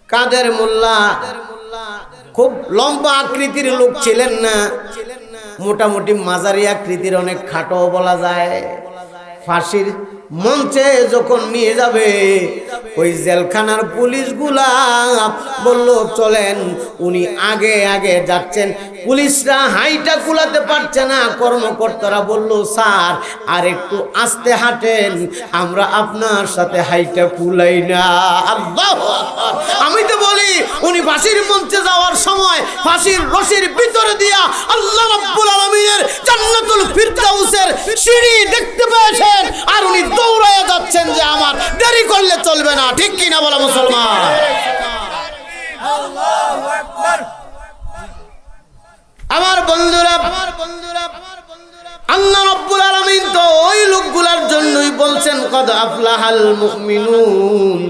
কাদের মোল্লা খুব লম্বা আকৃতির লোক ছিলেন না, মোটামুটি মাঝারি আকৃতির, অনেক খাটো বলা যায়। ফাঁসির মঞ্চে যখন নিয়ে যাবে ওই জেলখানার পুলিশগুলা বলল চলেন, উনি আগে আগে যাচ্ছেন। পুলিশরা হাইটা কুলাতে পারছে না, কর্মকর্তারা বলল স্যার আর একটু আস্তে হাঁটেন, আমরা আপনার সাথে হাইটা কুলাই না। আল্লাহু আকবার। আমি তো বলি উনি ফাঁসির মঞ্চে যাওয়ার সময় ফাঁসির রশির ভিতরে দিয়া আল্লাহ রাব্বুল আলামিনের জান্নাতুল ফিরদাউসের সিঁড়ি দেখতে পেয়েছেন, আর উনি দৌড়ায় যাচ্ছেন যে আমার দেরি করলে চলবে না। ঠিক কি না বলা মুসলমান? আল্লাহু আকবার। আমার বন্ধুরা, আল্লাহ রাব্বুল আলামিন তো ওই লোকগুলার জন্যই বলছেন কদ আফলাহাল মুমিনুন,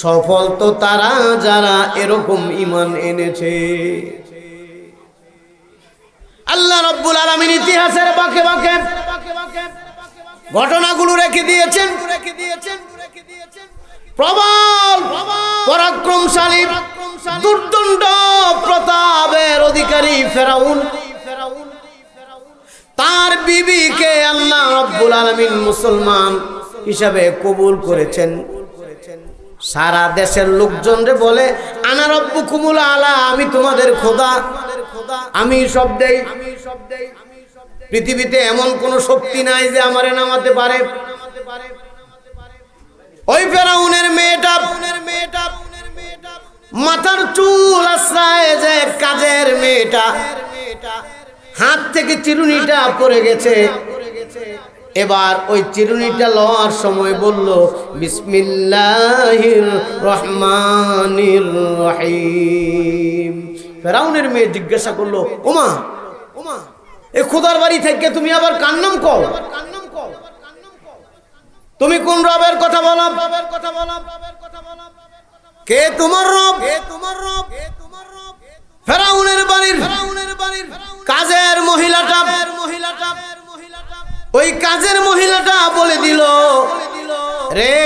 সফল তো তারা যারা এরকম ঈমান এনেছে। আল্লাহ রাব্বুল আলামিন ইতিহাসের বাঁকে বাঁকে ঘটনাগুলো রেখে দিয়েছেন। প্রবল পরাক্রমশালী দুর্দণ্ড প্রতাপের অধিকারী ফেরাউন, তার বিবিকে আল্লাহ রাব্বুল আলামিন মুসলমান হিসাবে কবুল করেছেন। সারা দেশের লোকজনরে বলে আনা রব্বুকুমুল আলা, আমি তোমাদের খোদা, আমি সব দেই। পৃথিবীতে এমন কোন শক্তি নাই যে আমারে নামাতে পারে। ওই ফেরাউনের মেয়েটা মাথার চুল আশ্রয় যে কাজের মেয়েটা, হাত থেকে চিরুনিটা পড়ে গেছে। এবার ওই চিরুনিটা লওয়ার সময় বলল বিসমিল্লাহির রহমানির রহিম। ফেরাউনের মেয়ে জিজ্ঞাসা করলো ওমা ওমা, এই খোদার বাড়ি থেকে তুমি আবার কার নাম কও? তুমি কোন রবের কথা বলো? কে তোমার রব? ফেরাউনের বাড়ির কাজের মহিলাটা, ওই কাজের মহিলাটা বলে দিল রে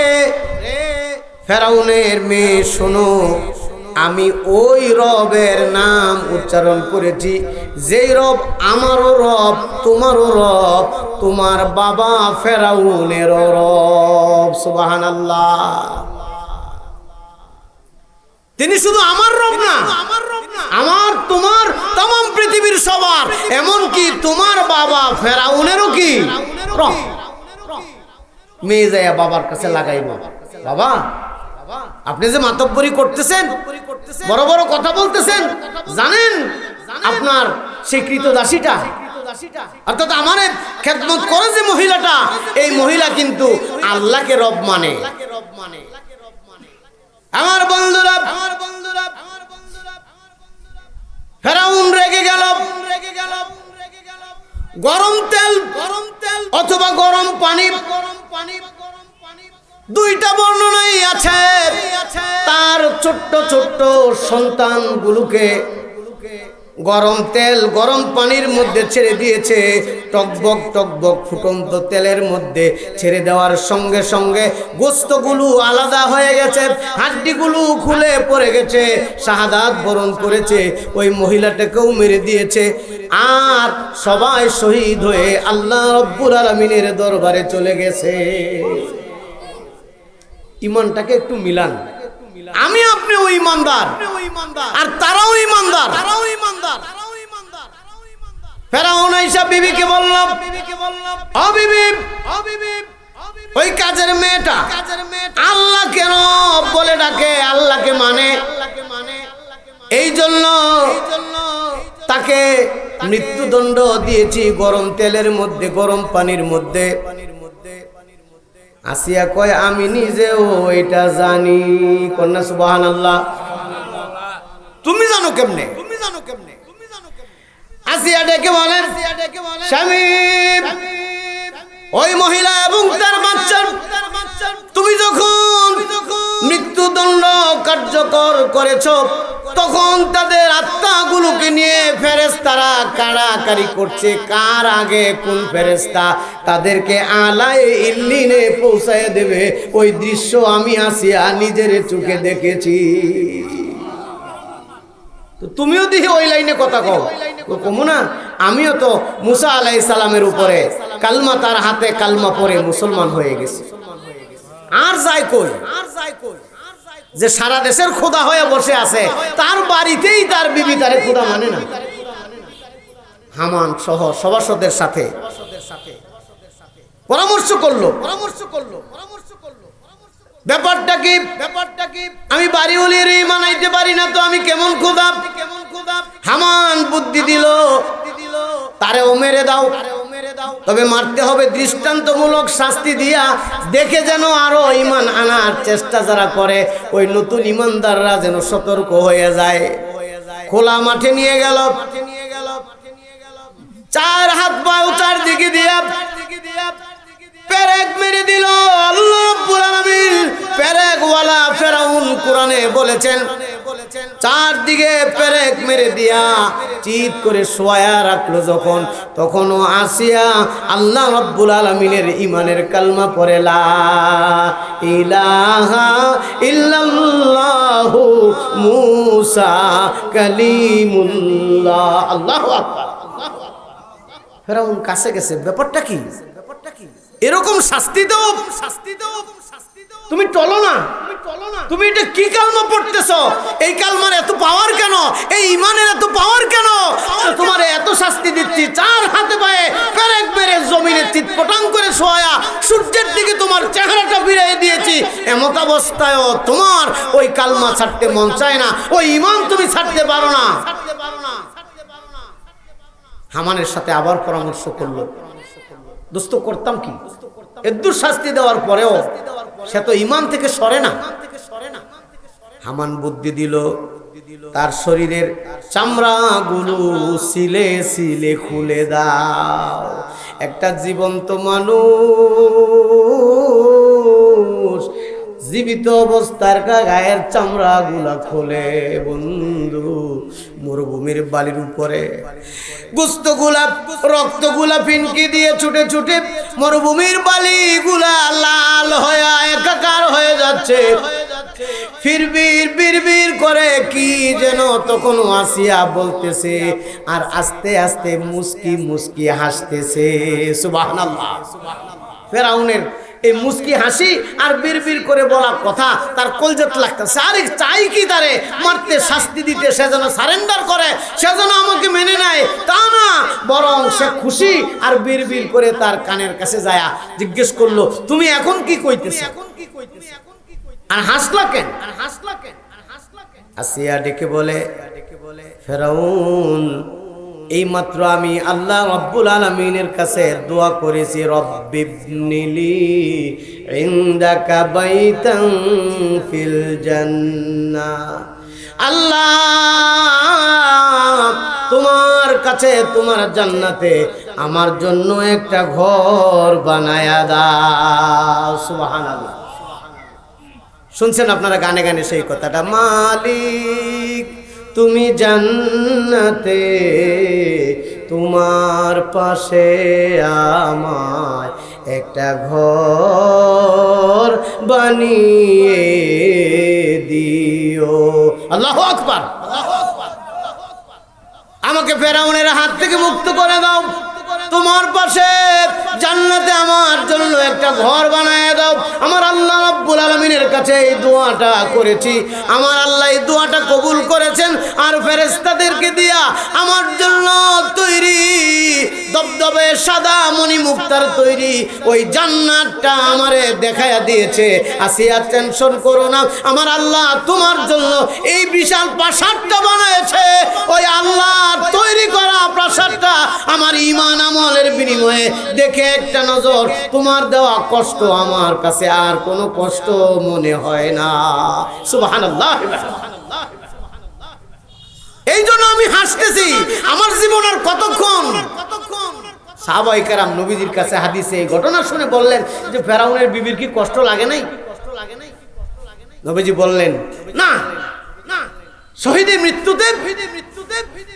ফেরাউনের মেয়ে, শোনো, আমি ওই রবের নাম উচ্চারণ করেছি যেই রব আমারও রব, তোমারও রব, তোমার বাবা ফেরাউনেরও রব। সুবহানাল্লাহ। তিনি শুধু আমার রব না, আমার তোমার तमाम পৃথিবীর সবার, এমনকি তোমার বাবা ফেরাউনেরও কি রব। মেয়ে যায় বাবার কাছে লাগাইব, বাবা আপনি যে মাতব্বরি করতেছেন, বড় বড় কথা বলতেছেন, জানেন আপনার সেই কৃতদাসীটা, অর্থাৎ আমার খেদমত করে যে মহিলাটা, এই মহিলা কিন্তু আল্লাহকে রব মানে। আমার বন্ধুরা, ফেরাউন রেগে গেল। গরম তেল অথবা গরম পানি, দুইটা বর্ণনাই আছে। তার ছোট্ট ছোট্ট সন্তানগুলোকে গরম তেল গরম পানির মধ্যে ছেড়ে দিয়েছে। টকবক টকবক ফুটন্ত তেলের মধ্যে ছেড়ে দেওয়ার সঙ্গে সঙ্গে গোশতগুলো আলাদা হয়ে গেছে, হাড্ডিগুলো খুলে পড়ে গেছে, শাহাদাত বরণ করেছে। ওই মহিলাটাকেও মেরে দিয়েছে। আর সবাই শহীদ হয়ে আল্লাহ রব্বুল আলামিনের দরবারে চলে গেছে। ঈমানটাকে একটু মিলান। আমি আপনি ওই ইমানদার, আর তারাও ইমানদার। ফেরাউন আয়েশা বিবিকে বলল, ও বিবি, ওই কাজের মেয়েটা আল্লাহ কেন বলে ডাকে, আল্লাহকে মানে, এই জন্য তাকে মৃত্যুদণ্ড দিয়েছি গরম তেলের মধ্যে, গরম পানির মধ্যে। আসিয়া কয় আমি নিজেও এটা জানি। কন্যা সুবহানাল্লাহ। তুমি জানো কেমনে? আসিয়া ডেকে বলেন, স্বামী, ওই মহিলা এবং তার বাচ্চা তুমি যখন মৃত্যুদণ্ড কার্যকর করেছ, তখন তাদের আত্মাগুলোকে নিয়ে ফেরেশতারা কাড়াকাড়ি করছে, কার আগে কোন ফেরেশতা তাদেরকে আলায়ে ইল্লিনে পৌঁছায় দেবে। ওই দৃশ্য আমি আসিয়া নিজের চোখে দেখেছি। তো তুমিও দেখি ওই লাইনে কথা কও, কমু না? আমিও তো মুসা আলাইহিস সালামের উপরে কালমা, তার হাতে কালমা পড়ে মুসলমান হয়ে গেছি। আর যাই কই, যে সারা দেশের খোদা হয়ে বসে আছে, তার বাড়িতেই তার বিবি তারে খোদা মানে না। হামান সহ সভাসদের সাথে পরামর্শ করলো। ব্যাপারটা কি? আমি বাড়ি হলিয়ে মানাইতে পারি না, তো আমি কেমন খোদা? হামান বুদ্ধি দিল, তারেও মেরে দাও, তবে মারতে হবে দৃষ্টান্তমূলক শাস্তি দিয়া, দেখে যেন আরো ঈমান আনার চেষ্টা যারা করে ওই নতুন ঈমানদাররা যেন সতর্ক হয়ে যায়। খোলা মাঠে নিয়ে গেল, চার হাত পাও চারদিকে দিয়া পেরেক মেরে দিল। আল্লাহ রাব্বুল আলামিন পেরেকওয়ালা ফেরাউন কোরআনে বলেছেন, চারদিকে পেরেক মেরে দিয়া চিৎ করে শোয়া রাখলো যখন, তখনও আসিয়া আল্লাহ রাব্বুল আলামিনের ঈমানের কালমা পড়ে, লা ইলাহা ইল্লাল্লাহু মুসা কালিমুল্লাহ। আল্লাহু আকবার। ফেরাউন কাছে গেছে, ব্যাপারটা কি? এরকম শাস্তি দাও, তুমি টলো না? তুমি এটা কি কালমা পড়তেছ? এই কালমার এত পাওয়ার কেন? এই ঈমানের এত পাওয়ার কেন? তোমার এত শাস্তি দিচ্ছি, চার হাতে পায়ে পেরেক মেরে জমিনে চিৎপটাং করে শোয়া, সূর্যের দিকে তোমার চেহারাটা ফিরিয়ে দিয়েছি, এমত অবস্থায়ও তোমার ওই কালমা ছাড়তে মন চায় না, ওই ঈমান তুমি ছাড়তে পারো না। হামানের সাথে আবার পরামর্শ করলো, দোস্ত করতাম কি? এদ্দুর শাস্তি দেওয়ার পরেও সে তো ঈমান থেকে সরে না। হামান বুদ্ধি দিল, তার শরীরের চামড়াগুলো সিলে সিলে খুলে দাও। একটা জীবন্ত মানুষ জীবিত অবস্থার গায়ের চামড়া গুলা খোলে বন্ধু, মরুভূমির বালির উপরে গোস্ত গুলা রক্ত গুলা ফিনকি দিয়ে ছুটে ছুটে মরুভূমির বালি গুলা লাল হয়ে একাকার হয়ে যাচ্ছে। ফিরবির বিড়বিড় করে কি যেন তখন আসিয়া বলতেছে, আর আস্তে আস্তে মুস্কি মুস্কি হাসতেছে। সুবহানাল্লাহ। ফেরাউনের এই মুস্কি হাসি আর বিড়বিড় করে বলা কথা তার কলজাত লাগতেছে। আরে চাই কি তারে মারতে, শাস্তি দিতে, সে যেন সারেন্ডার করে, সে যেন আমাকে মেনে নেয়, তা না, বরং সে খুশি আর বিড়বিড় করে তার কানের কাছে যায় জিজ্ঞেস করলো, তুমি এখন কি কইতেছ? আর হাসলা কেন? আসিয়া ডেকে বলে, ফেরাউন, এই মাত্র আমি আল্লাহ রাব্বুল আলামিনের কাছে দোয়া করেছি, রব্বিবনিলি ইনদাকা বাইতান ফিল জান্নাহ। আল্লাহ, তোমার কাছে তোমার জান্নাতে আমার জন্য একটা ঘর বানায়া দাও। সুবহানাল্লাহ। শুনছেন আপনারা গানে গানে সেই কথাটা, মালিক তুমি জান্নাতে তোমার পাশে আমায় একটা ঘর বানিয়ে দিও। আল্লাহু আকবার। আমাকে ফেরাউনের হাত থেকে মুক্ত করে দাও, তোমার পাশে জান্নাতে আমার জন্য একটা ঘর বানায় দাও। আমার আল্লাহ রাব্বুল আলামিনের কাছে এই দোয়াটা করেছি, আমার আল্লাহ এই দোয়াটা কবুল করেছেন। আর ফেরেশতাদেরকে দিয়া আমার জন্য তৈরি দবদবে সাদা মণি মুক্তার তৈরি ওই জান্নাতটা আমারে দেখায়া দিয়েছে। আসিয়া টেনশন করো না, আমার আল্লাহ তোমার জন্য এই বিশাল প্রাসাদটা বানায়েছে। ওই আল্লাহ তৈরি করা প্রাসাদটা আমার ঈমান আমলের বিনিময়ে দেখে একটা নজর, তোমার দেওয়া কষ্ট আমার কাছে আর কোনো কষ্ট মনে হয় না। সুবহানাল্লাহ। এই জন্য আমি হাসতেছি, আমার জীবন আর কতক্ষণ। সাহাবায়ে কেরাম নবীজির কাছে হাদিসে এই ঘটনা শুনে বললেন যে ফেরাউনের বিবির কি কষ্ট লাগে নাই? নবীজি বললেন, না, শহীদের মৃত্যুতে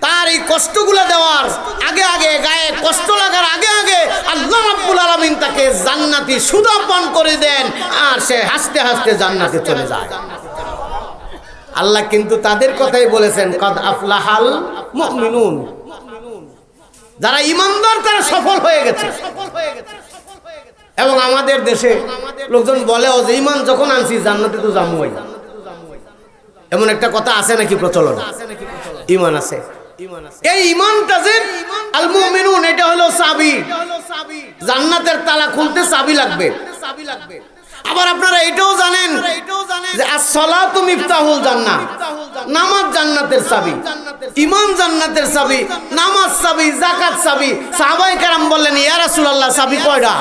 তার এই কষ্টগুলো দেওয়ার আগে আগে, গায়ে কষ্ট লাগার আগে আগে আল্লাহ রাব্বুল আলামিন তাকে জান্নাতি সুধা পান করে দেন, আর সে হাসতে হাসতে জান্নাতে চলে যায়। আল্লাহ কিন্তু তাদের কথাই বলেছেন, কাদ আফলাহাল মুমিনুন, যারা ঈমানদার তারা সফল হয়ে গেছে। এবং আমাদের দেশে লোকজন বলেও যে ঈমান যখন আনছি জান্নাতে তো যাবোই, এমন একটা কথা আছে নাকি প্রচলন? ঈমান আছে। এই ঈমানটা যে আল মুমিনুন, এটা হলো চাবি, জান্নাতের তালা খুলতে চাবি লাগবে। আবার আপনারা এটাও জানেন যে as-সালাতু মিফতাহুল জান্নাহ, নামাজ জান্নাতের চাবি, ঈমান জান্নাতের চাবি, নামাজ চাবি, যাকাত চাবি। সাহাবায়ে কেরাম বললেন, ইয়া রাসূলুল্লাহ চাবি কয়টা?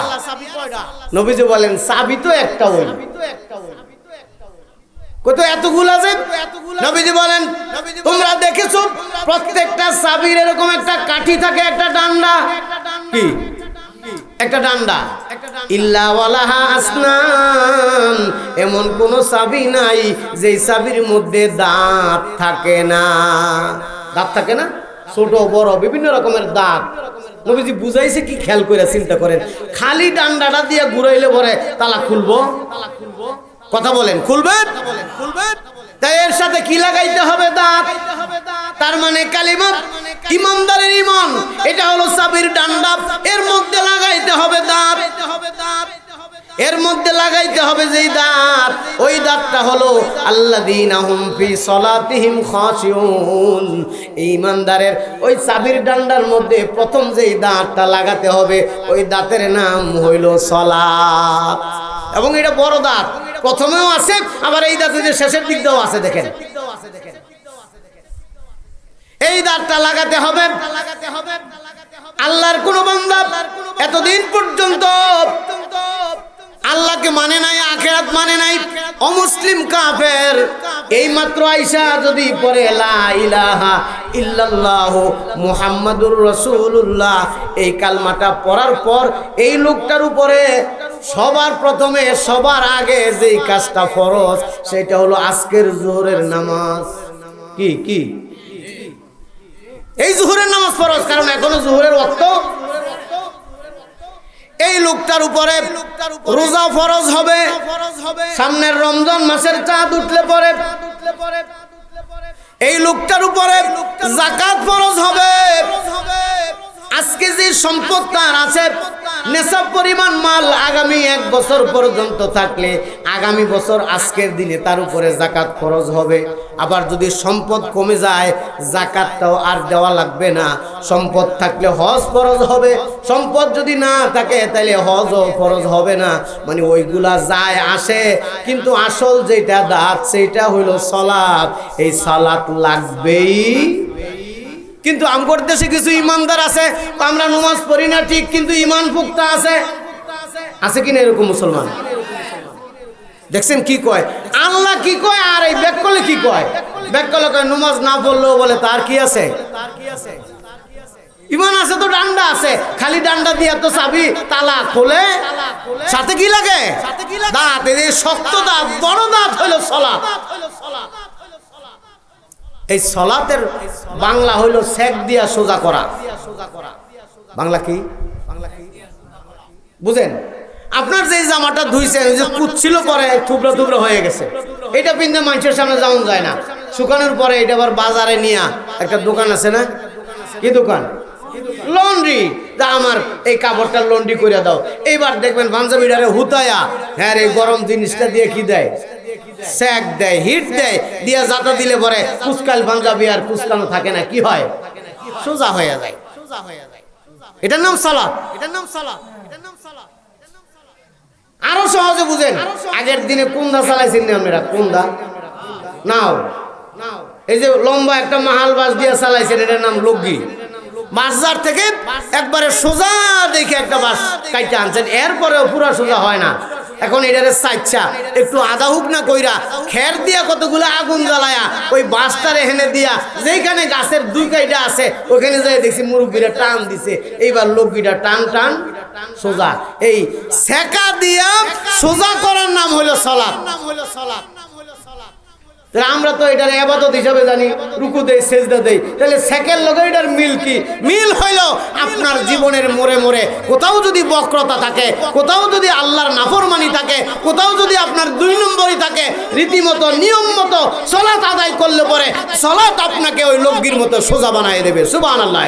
নবীজি বলেন, চাবি তো একটা, ওই কত এতগুলা যে। নবীজি বলেন, তোমরা দেখেছো প্রত্যেকটা চাবির এরকম একটা কাঠি থাকে, একটা ডান্ডা, কি একটা ডান্ডা। ইল্লা ওয়ালাহা আসনান, এমন কোন চাবি নাই যে চাবির মধ্যে দাঁত থাকে না। দাঁত থাকে না, ছোট বড় বিভিন্ন রকমের দাঁত। নবীজি বুঝাইছে কি, খেয়াল করে চিন্তা করেন। খালি ডান্ডাটা দিয়ে ঘুরাইলে পরে তালা খুলবো? কথা বলেন, খুলবে? তাই এর সাথে কি লাগাইতে হবে? দাঁত। তার মানে কালিমা, ইমানদারের ঈমান, এটা হলো চাবির ডান্ডা। এর মধ্যে লাগাইতে হবে দাঁত, এর মধ্যে লাগাইতে হবে যেই দাঁত, ওই দাঁতটা হলো আল্লাযীনা হুম ফি সলাতিহিম খাশিউন। ঈমানদারের ওই চাবির ডান্ডার মধ্যে প্রথম যেই দাঁতটা লাগাতে হবে, ওই দাঁতের নাম হইল সালাত। এবং এটা বড় দাঁত, প্রথমেও আছে, আবার এই দাঁতের শেষের দিক দিয়েও আছে। দেখেন, এই দাঁতটা লাগাতে হবে। আল্লাহর কোন বান্দা এতদিন পর্যন্ত আল্লাহকে মানে নাই, আখিরাত মানে নাই, অমুসলিম কাফের, এই মাত্র আইসা যদি পড়ে লা ইলাহা ইল্লাল্লাহু মুহাম্মাদুর রাসূলুল্লাহ, এই কালমাটা পড়ার পর এই লোকটার উপরে সবার প্রথমে সবার আগে যেই কাজটা ফরজ, সেটা হলো আজকের যোহরের নামাজ। কি কি এই যোহরের নামাজ ফরজ, কারণ এখনো যোহরের ওয়াক্ত। এই লোকটার উপরে রোজা ফরজ হবে, সামনের রমজান মাসের চাঁদ উঠলে পরে এই লোকটার উপরে যাকাত ফরজ হবে। আজকে যে সম্পদ তার আছে, নেশাব পরিমাণ মাল আগামী 1 বছর পর্যন্ত থাকলে আগামী বছর আজকের দিনে তার উপরে যাকাত ফরজ হবে। আবার যদি সম্পদ কমে যায়, যাকাতটাও আর দেওয়া লাগবে না। সম্পদ থাকলে হজ ফরজ হবে, সম্পদ যদি না থাকে তাহলে হজও ফরজ হবে না। মানে ওইগুলা যায় আসে, কিন্তু আসল যেটা দাঁত সেইটা হইল সালাত। এই সালাত লাগবেই। কিন্তু আমগর দেশে কিছু ইমানদার আছে, আমরা নামাজ পড়ি না ঠিক, কিন্তু ঈমান পুক্তা আছে। আছে কিনা এরকম মুসলমান? দেখছেন কি কয়, আল্লাহ কি কয় আর এই ব্যাককলে কি কয়? ব্যাককলে কয় নামাজ না পড়লেও বলে তার কি আছে, ঈমান আছে তো ডান্ডা আছে, খালি ডান্ডা দিয়ে তো চাবি তালা খোলে, সাথে কি লাগে? দাঁত। এই শক্ত দাঁত, বড় দাঁত হলো সালাত। এই সালাতের বাংলা হইল সেক দিয়া সোজা করা। বাংলা কি বুঝেন? আপনার যে জামাটা ধুইছেন, যে কুচ্ছিল পরে থুবড়া থুবড়া হয়ে গেছে, এটা পিনতে মানুষের সামনে যাওয়া যায় না। শুকানোর পরে এটা আবার বাজারে নিয়ে একটা দোকান আছে না, কি দোকান? লন্ড্রি। যা আমার এই কাপড়টা লন্ড্রি করে দাও। এইবার দেখবেন পাঞ্জাবিটারে হুতায়া, হ্যাঁ এই গরম জিনিসটা দিয়ে কি দেয়? সেক দেয়, হিট দেয়, দিয়ে জাতা দিলে পরে কুচকাল পাঞ্জাবি আর কুচকানো থাকে না, কি হয়? সোজা হয়ে যায়। এটার নাম সালাত। আরো সহজে বুঝেন, আগের দিনে কুন্দা চালাইছেন না আপনারা? কুন্দা নাও, এই যে লম্বা একটা মাহাল বাস দিয়ে চালাইছেন, এটার নাম লগি। বাজার থেকে একবারে সোজা দেখে একটা বাস কাইটা আনছেন, এরপরেও পুরো সোজা হয় না। এখন এটারে চাইছা একটু আধা হুক না কইরা খের দিয়া কতগুলো আগুন জ্বালায়া ওই বাসটারে হেনে দিয়া, যেখানে গাছের 2 কাইটা আছে ওখানে যাই দেখছি মুরব্বীরা টান দিছে। এইবার লগিটা টান টান সোজা। এই সেকা দিয়া সোজা করার নাম হলো সালাত। তাহলে আমরা তো এটার ইবাদত হিসাবে জানি, রুকু দেই, সেজদা দেই। তাহলে সেকেন্ড লগে এটার মিল কি? মিল হইল আপনার জীবনের মোড়ে মোড়ে কোথাও যদি বক্রতা থাকে, কোথাও যদি আল্লাহর নাফরমানি থাকে, কোথাও যদি আপনার 2 নম্বরই থাকে, রীতিমতো নিয়ম মতো সালাত আদায় করলে পরে সালাত আপনাকে ওই লোকগির মতো সোজা বানায় দেবে। সুবহানাল্লাহ।